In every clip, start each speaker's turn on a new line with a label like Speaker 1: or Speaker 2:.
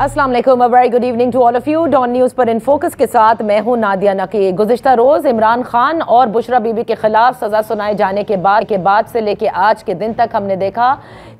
Speaker 1: अस्सलाम वालेकुम, very good evening to all of you. Dawn news पर इन फोकस के साथ मैं हूं नादिया नकी। गुज़िश्ता रोज़ इमरान खान और बुशरा बीबी के खिलाफ सज़ा सुनाए जाने के बाद से लेके आज के दिन तक हमने देखा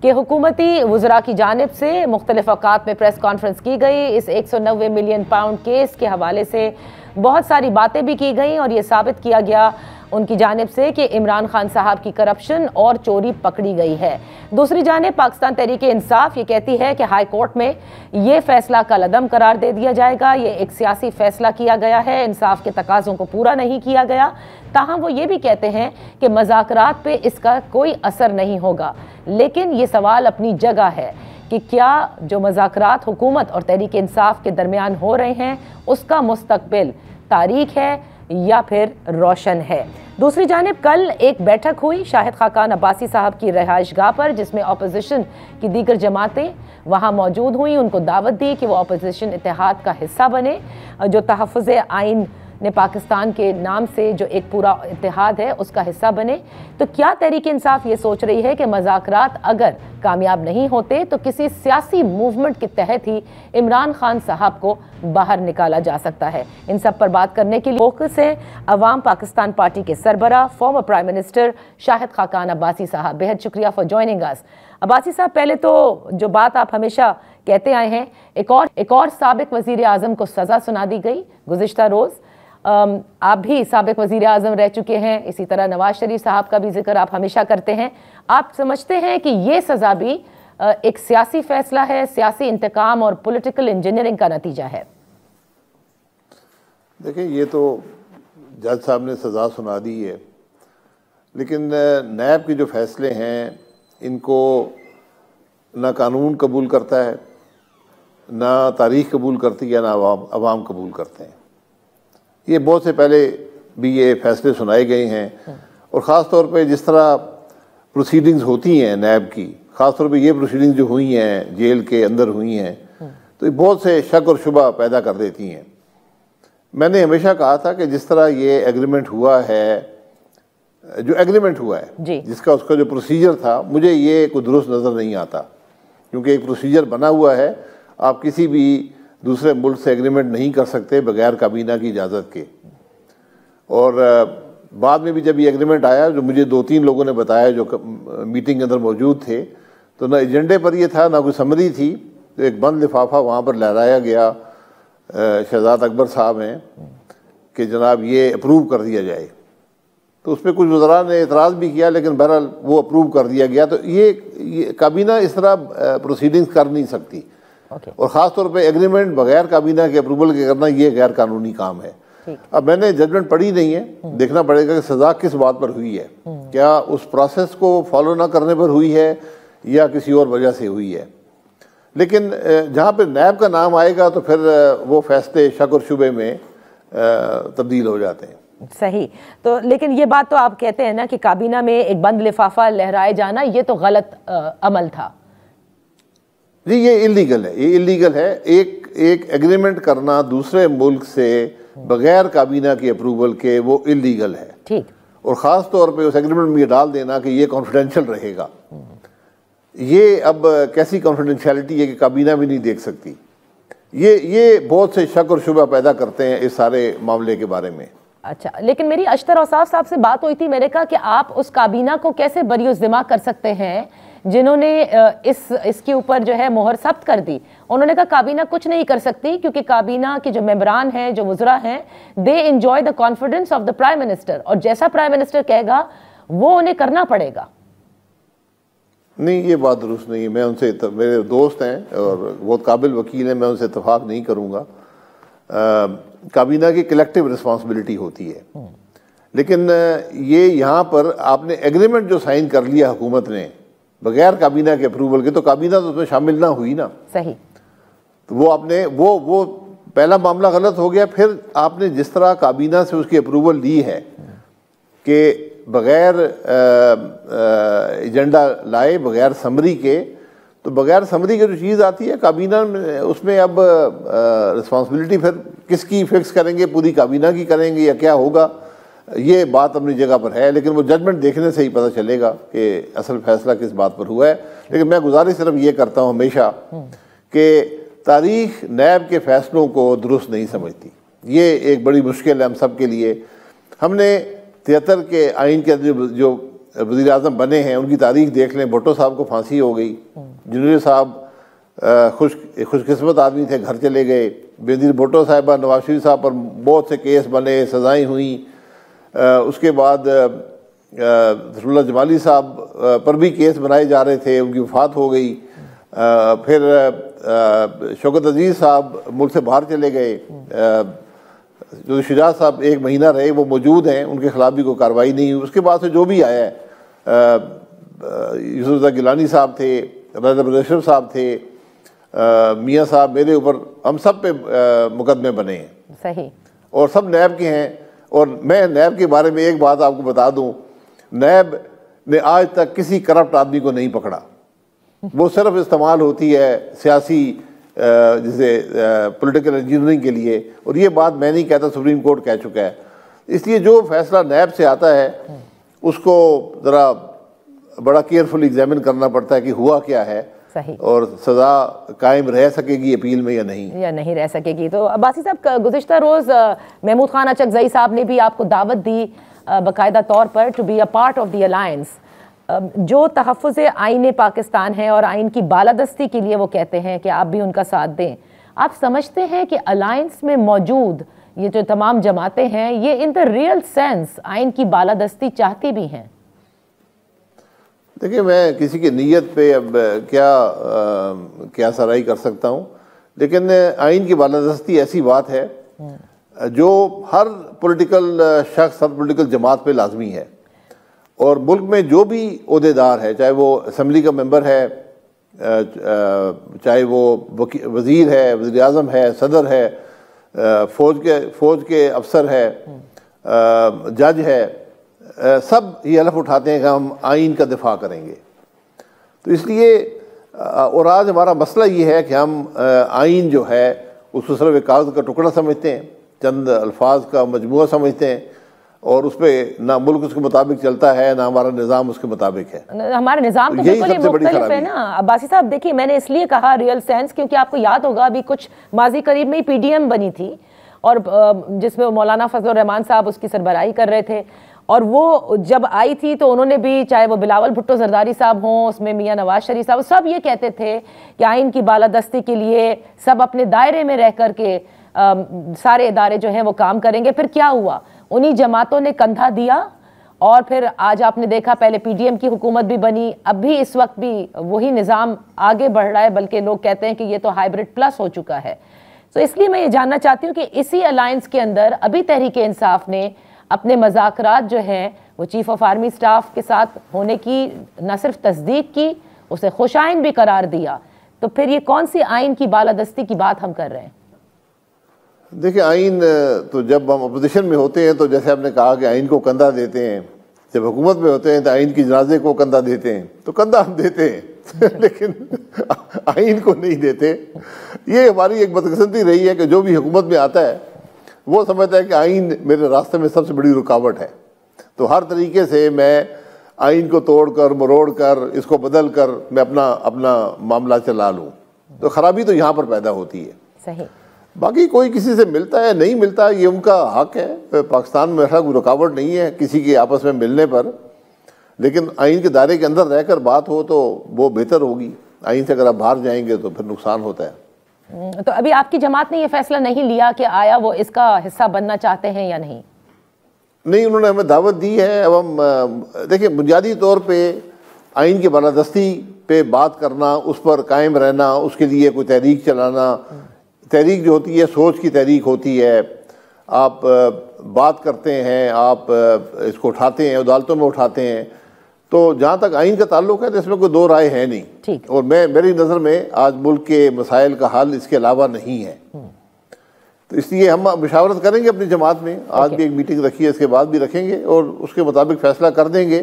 Speaker 1: कि हुकूमती वज़रा की जानिब से मुख्तलिफ औकात में प्रेस कॉन्फ्रेंस की गई। इस 190 मिलियन पाउंड केस के हवाले से बहुत सारी बातें भी की गई और ये साबित किया गया उनकी जानिब से कि इमरान खान साहब की करप्शन और चोरी पकड़ी गई है। दूसरी जानिब पाकिस्तान तहरीक इंसाफ ये कहती है कि हाई कोर्ट में ये फैसला कलअदम करार दे दिया जाएगा। ये एक सियासी फैसला किया गया है, इंसाफ के तकाज़ों को पूरा नहीं किया गया। ताहम वो ये भी कहते हैं कि मज़ाकरात पे इसका कोई असर नहीं होगा। लेकिन ये सवाल अपनी जगह है कि क्या जो मज़ाकरात हुकूमत और तहरीक इंसाफ के दरमियान हो रहे हैं उसका मुस्तकबिल तारीख है या फिर रोशन है। दूसरी जानिब कल एक बैठक हुई शाहिद खाकान अब्बासी साहब की रिहाइशगाह पर, जिसमें अपोजिशन की दीगर जमातें वहाँ मौजूद हुई। उनको दावत दी कि वो अपोजिशन इत्तेहाद का हिस्सा बने, जो तहफ़्फ़ुज़ आइन ने पाकिस्तान के नाम से जो एक पूरा इत्तेहाद है उसका हिस्सा बने। तो क्या तहरीक इंसाफ ये सोच रही है कि मज़ाकरात अगर कामयाब नहीं होते तो किसी सियासी मूवमेंट के तहत ही इमरान खान साहब को बाहर निकाला जा सकता है? इन सब पर बात करने के लिए फोकस है अवाम पाकिस्तान पार्टी के सरबरा former prime minister Shahid Khaqan Abbasi साहब। बेहद शुक्रिया फॉर जॉइनिंग अस। अब्बासी साहब, पहले तो जो बात आप हमेशा कहते आए हैं, एक और साबिक वज़ीर आज़म को सज़ा सुना दी गई गुज़िश्ता रोज़। आप भी साबिक वज़ीर आज़म रह चुके हैं, इसी तरह नवाज शरीफ साहब का भी जिक्र आप हमेशा करते हैं। आप समझते हैं कि ये सज़ा भी एक सियासी फैसला है, सियासी इंतकाम और पॉलिटिकल इंजीनियरिंग का नतीजा है?
Speaker 2: देखिए, ये तो जज साहब ने सज़ा सुना दी है, लेकिन नैब के जो फैसले हैं इनको ना कानून कबूल करता है, ना तारीख़ कबूल करती है, ना अवाम कबूल करते हैं। ये बहुत से पहले भी ये फैसले सुनाए गए हैं और ख़ास तौर पे जिस तरह प्रोसीडिंग्स होती हैं नैब की, ख़ास तौर पे ये प्रोसीडिंग्स जो हुई हैं जेल के अंदर हुई हैं, तो ये बहुत से शक और शुबा पैदा कर देती हैं। मैंने हमेशा कहा था कि जिस तरह ये एग्रीमेंट हुआ है, जो एग्रीमेंट हुआ है जिसका उसका जो प्रोसीजर था, मुझे ये कोई दुरुस्त नज़र नहीं आता, क्योंकि एक प्रोसीजर बना हुआ है। आप किसी भी दूसरे मुल्क से एग्रीमेंट नहीं कर सकते बगैर काबीना की इजाज़त के। और बाद में भी जब ये एग्रीमेंट आया, जो मुझे 2-3 लोगों ने बताया जो मीटिंग के अंदर मौजूद थे, तो ना एजेंडे पर ये था ना कोई समरी थी। तो एक बंद लिफाफा वहाँ पर लहराया गया, शहजाद अकबर साहब हैं कि जनाब ये अप्रूव कर दिया जाए। तो उस पर कुछ वज़रा ने एतराज़ भी किया, लेकिन बहरहाल वो अप्रूव कर दिया गया। तो ये काबीना इस तरह प्रोसीडिंग्स कर नहीं सकती। और ख़ास तौर पे एग्रीमेंट बगैर काबीना के अप्रूवल के करना ये गैर कानूनी काम है। अब मैंने जजमेंट पढ़ी नहीं है, देखना पड़ेगा कि सज़ा किस बात पर हुई है। क्या उस प्रोसेस को फॉलो ना करने पर हुई है या किसी और वजह से हुई है। लेकिन जहाँ पे नैब का नाम आएगा तो फिर वो फैसले शक और शुबे में तब्दील हो जाते हैं।
Speaker 1: सही। तो लेकिन ये बात तो आप कहते हैं ना कि काबीना में एक बंद लिफाफा लहराए जाना ये तो गलत अमल था।
Speaker 2: जी, ये इलीगल है, ये इलीगल है। एक एग्रीमेंट करना दूसरे मुल्क से बगैर काबीना की अप्रूवल के, वो इलीगल है।
Speaker 1: ठीक। और
Speaker 2: ख़ास तौर पे उस एग्रीमेंट में ये डाल देना कि ये कॉन्फिडेंशियल रहेगा। ये अब कैसी कॉन्फिडेंशियलिटी है कि काबीना भी नहीं देख सकती। ये बहुत से शक और शुबा पैदा करते हैं इस सारे मामले के बारे में।
Speaker 1: अच्छा, लेकिन मेरी अशतर औसाफ साहब से बात हुई थी, मैंने कहा कि आप उस काबीना को कैसे बरिउज़्ज़िमा कर सकते हैं जिन्होंने इसके ऊपर जो है मोहर सख्त कर दी। उन्होंने कहा काबीना कुछ नहीं कर सकती क्योंकि काबीना के जो मेंबरान हैं, जो वज़रा हैं, they enjoy the confidence of the prime minister, और जैसा प्राइम मिनिस्टर कहेगा वो उन्हें करना पड़ेगा।
Speaker 2: नहीं, ये बात दुरुस्त नहीं है। मैं उनसे, मेरे दोस्त हैं और बहुत काबिल वकील हैं, मैं उनसे इत्तेफाक नहीं करूँगा। काबीना की कलेक्टिव रिस्पॉन्सिबिलिटी होती है, लेकिन ये यहाँ पर आपने एग्रीमेंट जो साइन कर लिया हुकूमत ने बगैर काबीना के अप्रूवल के, तो काबीना तो उसमें शामिल ना हुई ना।
Speaker 1: सही।
Speaker 2: तो वो आपने वो पहला मामला गलत हो गया। फिर आपने जिस तरह काबीना से उसकी अप्रूवल ली है कि बगैर एजेंडा लाए, बगैर समरी के, तो बगैर समरी की जो चीज़ आती है काबीना में, उसमें अब रिस्पॉन्सिबिलिटी फिर किसकी फिक्स करेंगे, पूरी काबीना की करेंगे या क्या होगा, ये बात अपनी जगह पर है। लेकिन वो जजमेंट देखने से ही पता चलेगा कि असल फैसला किस बात पर हुआ है। लेकिन मैं गुजारिश सिर्फ ये करता हूँ हमेशा कि तारीख नैब के फैसलों को दुरुस्त नहीं समझती। ये एक बड़ी मुश्किल है हम सब के लिए। हमने 73 के आइन के जो वज़ीर आज़म बने हैं उनकी तारीख देख लें। भुट्टो साहब को फांसी हो गई, जुनेर साहब खुशकिस्मत आदमी थे, घर चले गए। बेनज़ीर भुट्टो साहिबा, नवाज शरीफ साहब पर बहुत से केस बने, सज़ाएँ हुई। उसके बाद रसूलुल्लाह जमाली साहब पर भी केस बनाए जा रहे थे, उनकी वफ़ात हो गई। फिर शौकत अजीज़ साहब मुल्क से बाहर चले गए। जो शुजात साहब 1 महीना रहे वो मौजूद हैं, उनके खिलाफ भी कोई कार्रवाई नहीं हुई। उसके बाद से जो भी आया है, यूसुफ गिलानी साहब थे, रज़ा बदर साहब थे, मियाँ साहब, मेरे ऊपर, हम सब पे मुकदमे बने हैं।
Speaker 1: सही। और
Speaker 2: सब नैब के हैं। और मैं नैब के बारे में एक बात आपको बता दूं, नैब ने आज तक किसी करप्ट आदमी को नहीं पकड़ा। वो सिर्फ इस्तेमाल होती है सियासी जैसे पॉलिटिकल इंजीनियरिंग के लिए। और ये बात मैं नहीं कहता, सुप्रीम कोर्ट कह चुका है। इसलिए जो फैसला नैब से आता है उसको ज़रा बड़ा केयरफुल एग्जामिन करना पड़ता है कि हुआ क्या है।
Speaker 1: सही। और
Speaker 2: सज़ा कायम रह सकेगी अपील में या नहीं
Speaker 1: रह सकेगी। तो अब्बासी साहब, गुज़िश्ता रोज़ महमूद खान अचकज़ई साहब ने भी आपको दावत दी बाकायदा तौर पर to be a part of the alliance. जो तहफ़्फ़ुज़ आईन पाकिस्तान है और आइन की बालादस्ती के लिए वो कहते हैं कि आप भी उनका साथ दें। आप समझते हैं कि अलायंस में मौजूद ये जो तमाम जमातें हैं ये इन द रियल सेंस आइन की बालादस्ती चाहती भी हैं?
Speaker 2: देखिए, मैं किसी की नीयत पे अब क्या सराई कर सकता हूँ, लेकिन आइन की बालादस्ती ऐसी बात है जो हर पॉलिटिकल शख्स, हर पॉलिटिकल जमात पे लाजमी है। और मुल्क में जो भी ओहदेदार है, चाहे वो असम्बली का मेंबर है, चाहे वो वज़ीर है, वज़ीर आज़म है, सदर है, फ़ौज के अफसर है, जज है, सब ये हलफ उठाते हैं कि हम आइन का दिफा करेंगे। तो इसलिए और आज हमारा मसला ये है कि हम आइन जो है उसको सिर्फ एक कागज़ का टुकड़ा समझते हैं, चंद अल्फाज का मजमूआ समझते हैं, और उस पर ना मुल्क उसके मुताबिक चलता है, ना हमारा निज़ाम उसके मुताबिक है।
Speaker 1: हमारा निज़ाम तो बिल्कुल ही मुख्तलिफ है ना अब्बासी साहब। देखिए, मैंने इसलिए कहा रियल सेंस क्योंकि आपको याद होगा अभी कुछ माजी करीब में ही PDM बनी थी और जिसमें मौलाना फजल रहमान साहब उसकी सरबराही कर रहे थे। और वो जब आई थी तो उन्होंने भी, चाहे वो बिलावल भुट्टो जरदारी साहब हों, उसमें मियाँ नवाज शरीफ साहब, सब ये कहते थे कि आइन की बालादस्ती के लिए सब अपने दायरे में रह कर के सारे इदारे जो हैं वो काम करेंगे। फिर क्या हुआ, उन्हीं जमातों ने कंधा दिया और फिर आज आपने देखा पहले PDM की हुकूमत भी बनी, अब भी इस वक्त भी वही निज़ाम आगे बढ़ रहा है, बल्कि लोग कहते हैं कि ये तो हाइब्रिड प्लस हो चुका है। तो इसलिए मैं ये जानना चाहती हूँ कि इसी अलायंस के अंदर अभी तहरीक इंसाफ ने अपने मज़ाकरात जो हैं वो चीफ ऑफ आर्मी स्टाफ के साथ होने की न सिर्फ तस्दीक की, उसे खुशाइन भी करार दिया। तो फिर ये कौन सी आइन की बालादस्ती की बात हम कर रहे हैं?
Speaker 2: देखिए, आइन तो जब हम अपोजिशन में होते हैं तो जैसे आपने कहा कि आइन को कंधा देते हैं, जब हुकूमत में होते हैं तो आइन की जनाजे को कंधा देते हैं, तो कंधा हम देते हैं लेकिन आइन को नहीं देते। ये हमारी एक बदकिस्मती रही है कि जो भी हुकूमत में आता है वो समझता है कि आइन मेरे रास्ते में सबसे बड़ी रुकावट है, तो हर तरीके से मैं आइन को तोड़ कर, मरोड़ कर, इसको बदल कर मैं अपना मामला चला लूँ। तो ख़राबी तो यहाँ पर पैदा होती है।
Speaker 1: सही।
Speaker 2: बाकी कोई किसी से मिलता है नहीं मिलता, ये उनका हक है। पाकिस्तान में ऐसा कोई रुकावट नहीं है किसी के आपस में मिलने पर, लेकिन आइन के दायरे के अंदर रहकर बात हो तो वो बेहतर होगी। आइन से अगर आप बाहर जाएंगे तो फिर नुकसान होता है।
Speaker 1: तो अभी आपकी जमात ने ये फैसला नहीं लिया कि आया वो इसका हिस्सा बनना चाहते हैं या नहीं?
Speaker 2: नहीं, उन्होंने हमें दावत दी है। अब हम देखिए, बुनियादी तौर पे आइन की बालादस्ती पे बात करना, उस पर कायम रहना, उसके लिए कोई तहरीक चलाना। तहरीक जो होती है सोच की तहरीक होती है। आप बात करते हैं, आप इसको उठाते हैं, अदालतों में उठाते हैं। तो जहाँ तक आइन का ताल्लुक है तो इसमें कोई दो राय है नहीं।
Speaker 1: ठीक।
Speaker 2: और मेरी नज़र में आज मुल्क के मसाइल का हल इसके अलावा नहीं है। तो इसलिए हम मुशावरत करेंगे अपनी जमात में। आज भी एक मीटिंग रखी है, इसके बाद भी रखेंगे और उसके मुताबिक फ़ैसला कर देंगे।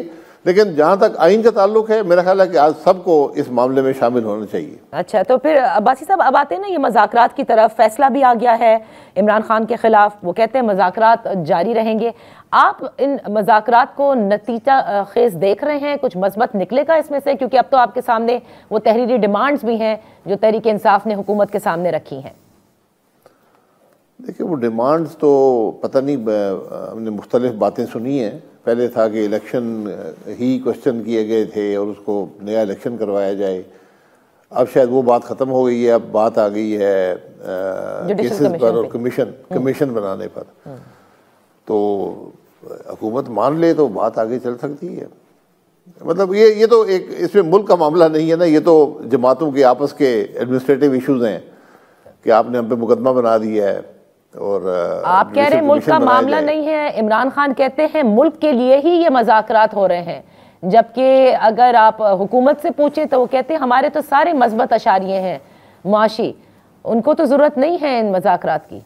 Speaker 2: लेकिन जहाँ तक आइन का ताल्लुक है, मेरा ख्याल है कि आज सबको इस मामले में शामिल होना चाहिए।
Speaker 1: अच्छा, तो फिर अब्बासी साहब अब आते हैं ना ये मज़ाकरात की तरफ। फैसला भी आ गया है इमरान खान के खिलाफ, वो कहते हैं मज़ाकरात जारी रहेंगे। आप इन मज़ाकरात को नतीजा खेज देख रहे हैं? कुछ मस्बत निकलेगा इसमें से? क्योंकि अब तो आपके सामने वो तहरीरी डिमांड्स भी हैं जो तहरीक इंसाफ ने हुकूमत के सामने रखी हैं।
Speaker 2: देखिए, वो डिमांड्स तो पता नहीं, हमने मुख्तलिफ बातें सुनी हैं। पहले था कि इलेक्शन ही क्वेश्चन किए गए थे और उसको नया इलेक्शन करवाया जाए। अब शायद वो बात ख़त्म हो गई है, अब बात आ गई है केसेस पर और कमीशन बनाने पर। तो हुकूमत मान ले तो बात आगे चल सकती है। मतलब ये तो एक इसमें मुल्क का मामला नहीं है ना, ये तो जमातों के आपस के एडमिनिस्ट्रेटिव इश्यूज हैं कि आपने हम पे मुकदमा बना दिया है। और
Speaker 1: आप कह रहे हैं मुल्क का मामला नहीं है, इमरान खान कहते हैं मुल्क के लिए ही ये मज़ाकरात हो रहे हैं। जबकि अगर आप हुकूमत से पूछें तो वो कहते हैं हमारे तो सारे मज़बत अशारिये हैं मुआशी, उनको तो ज़रूरत नहीं है इन मज़ाकरात की।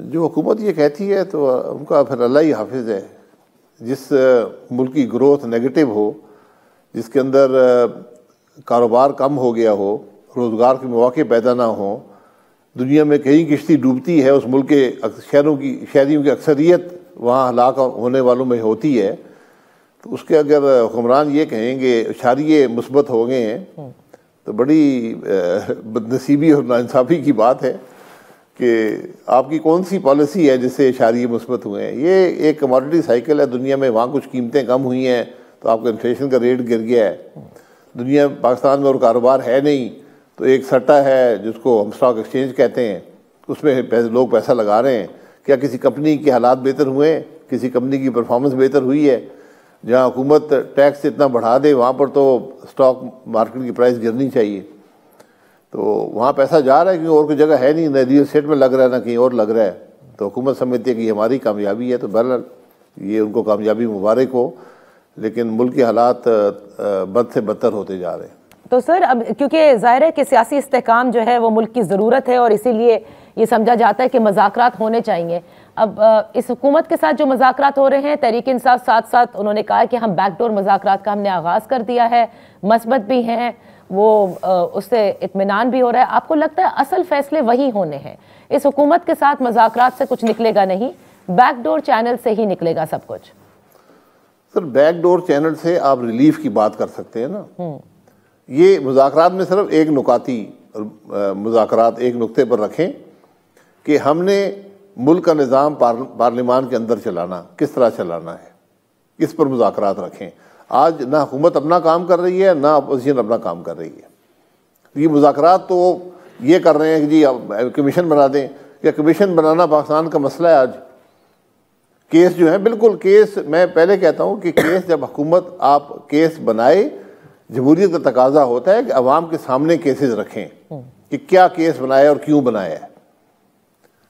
Speaker 2: जो हुकूमत ये कहती है तो उनका फिर अल्लाह ही हाफिज़ है। जिस मुल्क की ग्रोथ नेगेटिव हो, जिसके अंदर कारोबार कम हो गया हो, रोज़गार के मौके पैदा ना हो, दुनिया में कहीं किश्ती डूबती है, उस मुल्क के शहरियों की अक्सरियत वहाँ हलाक होने वालों में होती है, तो उसके अगर हुक्मरान ये कहेंगे इशारिये मुस्बत हो गए हैं तो बड़ी बदनसीबी और नाइंसाफ़ी की बात है कि आपकी कौन सी पॉलिसी है जिससे इशारिये मुस्बत हुए हैं। ये एक कमोडिटी साइकिल है दुनिया में, वहाँ कुछ कीमतें कम हुई हैं तो आपका इन्फ्लेशन का रेट गिर गया है। दुनिया पाकिस्तान में और कारोबार है नहीं तो एक सट्टा है जिसको हम स्टॉक एक्सचेंज कहते हैं, उसमें लोग पैसा लगा रहे हैं। क्या किसी कंपनी के हालात बेहतर हुए हैं? किसी कंपनी की परफॉर्मेंस बेहतर हुई है? जहाँ हुकूमत टैक्स इतना बढ़ा दे वहाँ पर तो स्टॉक मार्केट की प्राइस गिरनी चाहिए। तो वहाँ पैसा जा रहा है क्योंकि और कोई जगह है नहीं, न रियल एस्टेट में लग रहा है ना कहीं और लग रहा है। तो हुकूमत समझती है कि हमारी कामयाबी है, तो बहरहाल ये उनको कामयाबी मुबारक हो, लेकिन मुल्क के हालात बद से बदतर होते जा रहे हैं।
Speaker 1: तो सर अब क्योंकि ज़ाहिर है कि सियासी इस्तेहकाम जो है वो मुल्क की ज़रूरत है और इसीलिए ये समझा जाता है कि मज़ाकरात होने चाहिए। अब इस हुकूमत के साथ जो मज़ाकरात हो रहे हैं, तहरीक इंसाफ साथ साथ उन्होंने कहा कि हम बैकडोर मज़ाकरात का हमने आगाज़ कर दिया है, मस्बत भी हैं, वो उससे इत्मीनान भी हो रहा है। आपको लगता है असल फैसले वही होने हैं? इस हुकूमत के साथ मज़ाकरात से कुछ निकलेगा नहीं, बैकडोर चैनल से ही निकलेगा सब कुछ?
Speaker 2: सर, बैकडोर चैनल से आप रिलीफ की बात कर सकते हैं ना। ये मुज़ाकरात में सिर्फ एक नुकाती मुज़ाकरात एक नुक्ते पर रखें कि हमने मुल्क का निज़ाम पार्लिमान के अंदर चलाना, किस तरह चलाना है, इस पर मुज़ाकरात रखें। आज ना हुकूमत अपना काम कर रही है, ना अपोजिशन अपना काम कर रही है। ये मुज़ाकरात तो ये कर रहे हैं कि जी अब कमीशन बना दें। या कमीशन बनाना पाकिस्तान का मसला है आज? केस जो है, बिल्कुल केस, मैं पहले कहता हूँ कि केस जब हुकूमत आप केस बनाए, जमहूरियत का तकाजा होता है कि अवाम के सामने केसेस रखें कि क्या केस बनाया और क्यों बनाया है।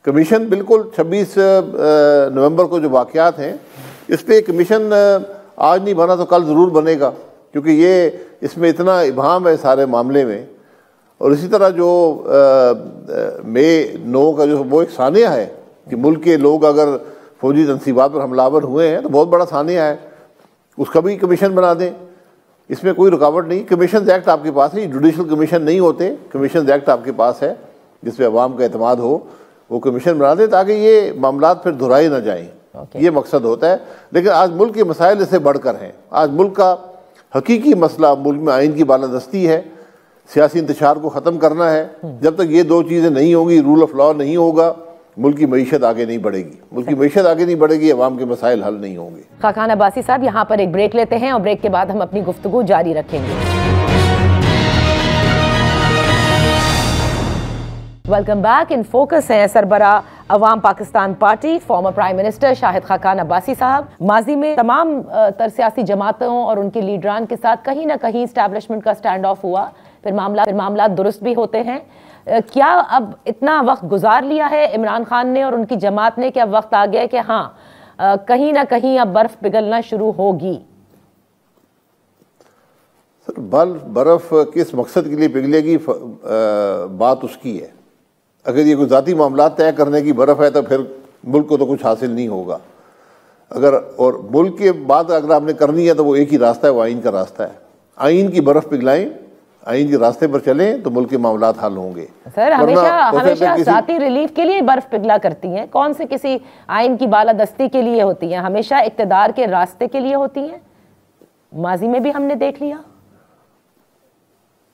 Speaker 2: कमीशन बिल्कुल 26 नवंबर को जो वाक़यात हैं, इस पर कमीशन आज नहीं बना तो कल ज़रूर बनेगा, क्योंकि ये इसमें इतना इबाहम है सारे मामले में। और इसी तरह जो मई 9 का जो वो एक सानिया है कि मुल्क के लोग अगर फौजी तनसीबात पर हमलावर हुए हैं तो बहुत बड़ा सानिया है, उसका भी कमीशन बना दें, इसमें कोई रुकावट नहीं। कमीशन एक्ट आपके पास है, जुडिशल कमीशन नहीं होते, कमीशन एक्ट आपके पास है जिस पे अवाम का एतमाद हो, वो कमीशन बना दें ताकि ये मामलात फिर दोहराए ना जाएं। ये मकसद होता है। लेकिन आज मुल्क के मसाइल इससे बढ़कर हैं। आज मुल्क का हकीकी मसला मुल्क में आइन की बालादस्ती है, सियासी इंतशार को ख़त्म करना है। जब तक ये दो चीज़ें नहीं होंगी, रूल ऑफ लॉ नहीं होगा, मुल्क की मईशत आगे नहीं बढ़ेगी। मुल्क की मईशत आगे नहीं बढ़ेगी, अवाम के मसाइल हल नहीं होंगे।
Speaker 1: खाकान अब्बासी साहब, यहाँ पर एक ब्रेक लेते हैं और ब्रेक के बाद हम अपनी गुफ्तगू जारी रखेंगे। Welcome back. इन फोकस हैं सरबरा अवाम Pakistan party farmer prime minister Shahid Khaqan Abbasi साहब। माजी में तमाम तर सियासी जमातों और उनके लीडरान के साथ कहीं ना कहीं इस्टेब्लिशमेंट का स्टैंड ऑफ हुआ, फिर मामला दुरुस्त भी होते हैं। क्या अब इतना वक्त गुजार लिया है इमरान खान ने और उनकी जमात ने कि अब वक्त आ गया है कि हाँ कहीं ना कहीं अब बर्फ पिघलना शुरू होगी?
Speaker 2: सर, बर्फ किस मकसद के लिए पिघलेगी बात उसकी है। अगर ये कोई ज़ाती मामला तय करने की बर्फ है तो फिर मुल्क को तो कुछ हासिल नहीं होगा। अगर और मुल्क के बात अगर आपने करनी है तो वो एक ही रास्ता है, वो आइन का रास्ता है। आइन की बर्फ पिघलाएं, आइन के रास्ते पर चलें तो मुल्क के मामलात हल होंगे।
Speaker 1: सर हमेशा जाती रिलीफ के लिए बर्फ पिघला करती हैं, कौन से किसी आइन की बालादस्ती के लिए होती हैं? हमेशा इक्तदार के रास्ते के लिए होती हैं। माजी में भी हमने देख लिया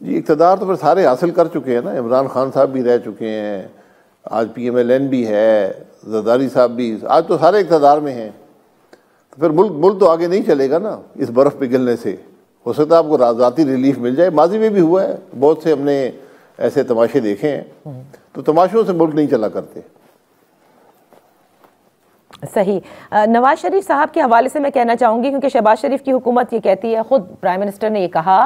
Speaker 2: जी, इक्तदार तो फिर सारे हासिल कर चुके हैं ना। इमरान खान साहब भी रह चुके हैं, आज PMLN भी है, जरदारी साहब भी, आज तो सारे इक्तदार में हैं। तो फिर मुल्क तो आगे नहीं चलेगा ना इस बर्फ़ पिघलने से। हो सकता है आपको ज़ाती रिलीफ मिल जाए, माजी में भी हुआ है, बहुत से हमने ऐसे तमाशे देखे हैं। तो तमाशों से मुल्क नहीं चला करते।
Speaker 1: सही। नवाज शरीफ साहब के हवाले से मैं कहना चाहूँगी, क्योंकि शहबाज शरीफ की हुकूमत ये कहती है, ख़ुद प्राइम मिनिस्टर ने ये कहा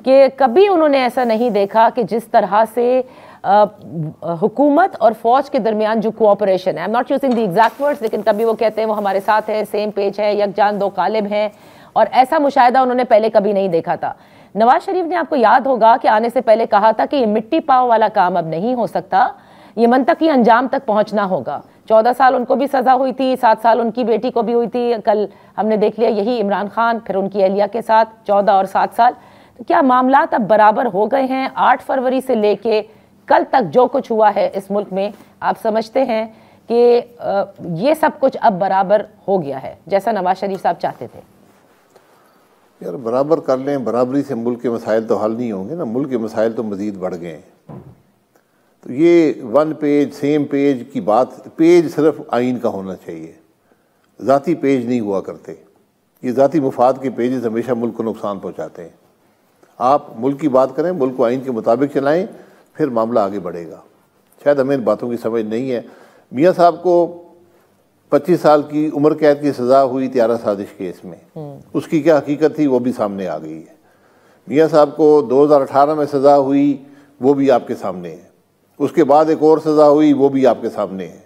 Speaker 1: कि कभी उन्होंने ऐसा नहीं देखा कि जिस तरह से हुकूमत और फौज के दरमियान जो कोऑपरेशन है, I am not using the exact words, लेकिन तभी वो कहते हैं वो हमारे साथ है, सेम पेज है, यकजान दो कालिब हैं, और ऐसा मुशाहिदा उन्होंने पहले कभी नहीं देखा था। नवाज शरीफ ने, आपको याद होगा कि आने से पहले कहा था कि ये मिट्टी पाव वाला काम अब नहीं हो सकता, ये मंतकी अंजाम तक पहुंचना होगा। 14 साल उनको भी सज़ा हुई थी, 7 साल उनकी बेटी को भी हुई थी। कल हमने देख लिया यही इमरान खान, फिर उनकी अहलिया के साथ 14 और 7 साल। तो क्या मामलात अब बराबर हो गए हैं? 8 फरवरी से लेके कल तक जो कुछ हुआ है इस मुल्क में, आप समझते हैं कि ये सब कुछ अब बराबर हो गया है जैसा नवाज शरीफ साहब चाहते थे?
Speaker 2: यार बराबर कर लें, बराबरी से मुल्क के मसाइल तो हल नहीं होंगे ना। मुल्क के मसाइल तो मज़ीद बढ़ गए हैं। तो ये वन पेज सेम पेज की बात, पेज सिर्फ आइन का होना चाहिए, ज़ाती पेज नहीं हुआ करते। ये ज़ाती मुफाद के पेजेस हमेशा मुल्क को नुकसान पहुँचाते हैं। आप मुल्क की बात करें, मुल्क को आइन के मुताबिक चलाएं, फिर मामला आगे बढ़ेगा। शायद हमें इन बातों की समझ नहीं है। मियाँ साहब को 25 साल की उम्र कैद की सज़ा हुई त्यारा साजिश केस में, उसकी क्या हकीकत थी वो भी सामने आ गई है। मियाँ साहब को 2018 में सज़ा हुई, वो भी आपके सामने है। उसके बाद एक और सज़ा हुई, वो भी आपके सामने है।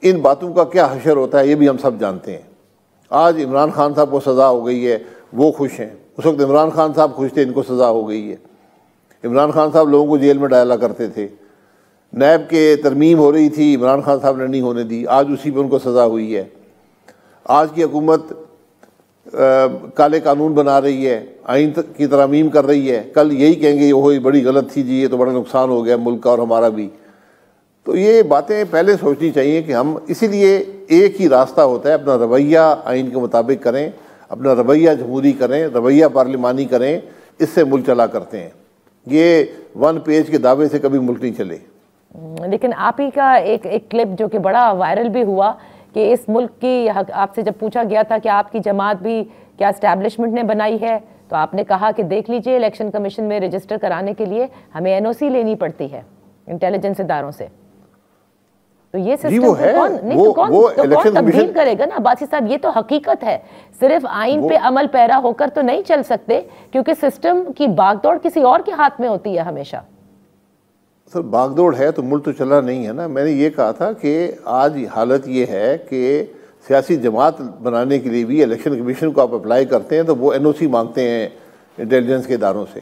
Speaker 2: इन बातों का क्या हशर होता है ये भी हम सब जानते हैं। आज इमरान खान साहब को सज़ा हो गई है, वो खुश हैं। उस वक्त इमरान खान साहब खुश थे, इनको सज़ा हो गई है। इमरान खान साहब लोगों को जेल में डाला करते थे। नैब के तरमीम हो रही थी, इमरान खान साहब ने नहीं होने दी, आज उसी पर उनको सज़ा हुई है। आज की हुकूमत काले कानून बना रही है, आइन की तरमीम कर रही है, कल यही कहेंगे वो बड़ी गलत थी जी, ये तो बड़ा नुकसान हो गया मुल्क का और हमारा भी। तो ये बातें पहले सोचनी चाहिए कि हम, इसीलिए एक ही रास्ता होता है, अपना रवैया आइन के मुताबिक करें, अपना रवैया जमहूरी करें, रवैया पार्लिमानी करें, इससे मुल्क चला करते हैं। ये वन पेज के दावे से कभी मुल्क नहीं चले।
Speaker 1: लेकिन आप ही का एक क्लिप जो कि बड़ा वायरल भी हुआ कि इस मुल्क की, आपसे जब पूछा गया था कि आपकी जमात भी क्या एस्टैब्लिशमेंट ने बनाई है, तो आपने कहा कि देख लीजिए इलेक्शन कमीशन में रजिस्टर कराने के लिए हमें NOC लेनी पड़ती है इंटेलिजेंस इदारों से। तो ये सिस्टम कौन तब्दील करेगा ना अब्बासी साहब? ये तो हकीकत है। सिर्फ आइन पे अमल पैरा होकर तो नहीं चल सकते, क्योंकि सिस्टम की बागदौड़ किसी और के हाथ में होती है हमेशा।
Speaker 2: सर बागदौड़ है तो मुल्क तो चला नहीं है ना। मैंने ये कहा था कि आज हालत ये है कि सियासी जमात बनाने के लिए भी इलेक्शन कमीशन को आप अप्लाई करते हैं तो वो NOC मांगते हैं इंटेलिजेंस के इदारों से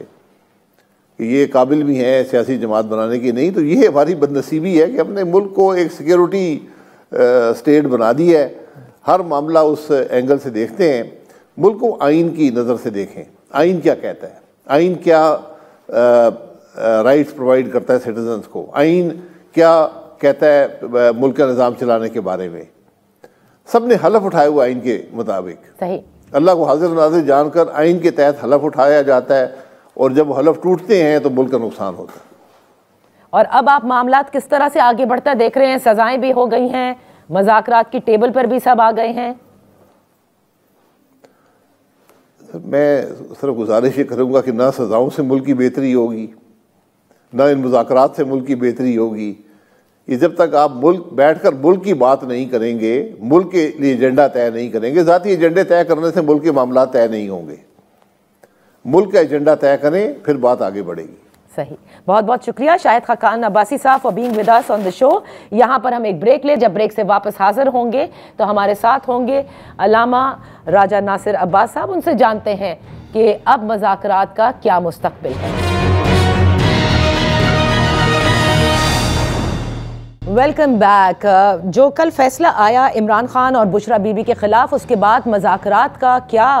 Speaker 2: कि ये काबिल भी हैं सियासी जमात बनाने की। नहीं तो ये हमारी बदनसीबी है कि अपने मुल्क को एक सिक्योरिटी स्टेट बना दी है। हर मामला उस एंगल से देखते हैं। मुल्क को आइन की नज़र से देखें, आइन क्या कहता है, आइन क्या राइट्स प्रोवाइड करता है सिटीजन्स को, आइन क्या कहता है मुल्क का निज़ाम चलाने के बारे में। सब ने हलफ उठाए हुए आइन के मुताबिक।
Speaker 1: सही।
Speaker 2: अल्लाह को हाजिर नाज़िर जानकर आइन के तहत हलफ उठाया जाता है, और जब हलफ टूटते हैं तो मुल्क का नुकसान होता है।
Speaker 1: और अब आप मामलात किस तरह से आगे बढ़ता देख रहे हैं? सजाएं भी हो गई हैं, मज़ाकरात की टेबल पर भी सब आ गए हैं।
Speaker 2: मैं सिर्फ गुजारिश ये करूँगा कि ना सज़ाओं से मुल्क की बेहतरी होगी, ना इन मुज़ाकरात से मुल्क की बेहतरी होगी। ये जब तक आप मुल्क बैठकर मुल्क की बात नहीं करेंगे, मुल्क के लिए एजेंडा तय नहीं करेंगे, ज़ाती एजेंडे तय करने से मुल्क के मामला तय नहीं होंगे। मुल्क का एजेंडा तय करें, फिर बात आगे बढ़ेगी।
Speaker 1: सही। बहुत बहुत शुक्रिया शाहिद खाकान अब्बासी साहब for being with us on the show. यहाँ पर हम एक ब्रेक ले, जब ब्रेक से वापस हाजिर होंगे तो हमारे साथ होंगे अल्लामा राजा नासिर अब्बास साहब। उनसे जानते हैं कि अब मज़ाकरात का क्या मुस्तकबिल है। Welcome back. जो कल फैसला आया इमरान खान और बुशरा बीबी के खिलाफ, उसके बाद मुज़ाकरात का क्या